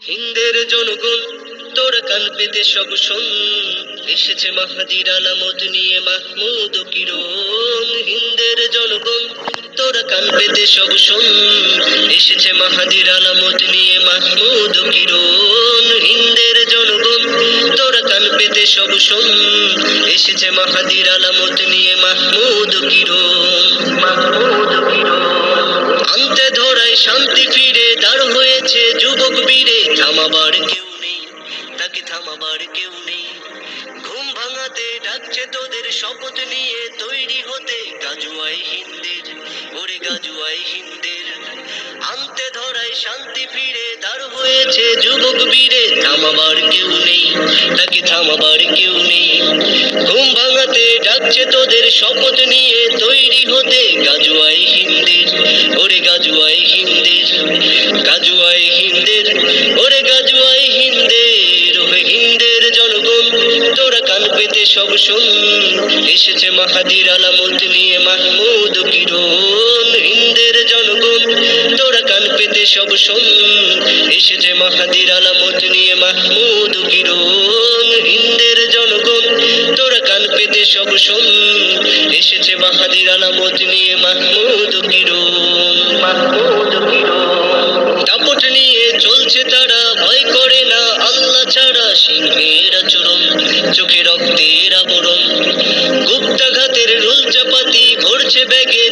হিন্দের জনগণ তোরা কান পেতে সব শোন, এসেছে মাহাদির আলামত নিয়ে মাহমুদ ও কিরণ। হিন্দের জনগণ তোরা কান পেতে সব শোন, এসেছে মাহাদির আলামত নিয়ে মাহমুদ ও কিরণ। হিন্দের জনগণ তোরা কান পেতে সব শোন, এসেছে মাহাদির আলামত নিয়ে মাহমুদ ও কিরণ। মাহমুদ ও কিরণ আনতে ধরায় শান্তি ফিরে দাঁড় হয়েছে যুবক বীরে। থামাবার কেউ নেই, তাকে থামাবার কেউ নেই। ঘুম ভাঙাতে ডাকছে তোদের শপথ নিয়ে তৈরি হতে। গাজুয়াই হিন্দের, ওরে গাজুয়াই হিন্দের। আনতে ধরায় শান্তি ফিরে দাঁড় হয়েছে যুবক বীরে। থামাবার কেউ নেই, তাকে থামাবার কেউ নেই। ঘুম ভাঙাতে ডাকছে তোদের শপথ নিয়ে তৈরি হতে। গাজুয়াই হিন্দের, ওরে গাজুয়াই হিন্দের। গাজুয়াই হিন্দের, ওরে গাজুয়াই হিন্দের। ওহে হিন্দের জনগণ তোরা কান পেতে সব শোন, এসেছে মাহাদির আলামত নিয়ে মাহমুদ ও কিরণ। হিন্দের জনগণ তোরা কান পেতে সব শোন, এসেছে মাহাদির আলামত নিয়ে মাহমুদ ও কিরণ। হিন্দের জনগণ তোরা কান পেতে সব শোন, এসেছে মাহাদির আলামত নিয়ে মাহমুদ ও কিরণ। মাহমুদ ও কিরণ দাপট নিয়ে চলছে তারা, ভয় করে না আল্লাহ ছাড়া। সিংহের আচরণ, চোখে রক্তের আবরণ। গুপ্তাঘাতের রুল চাপাতি ভরছে ব্যাগে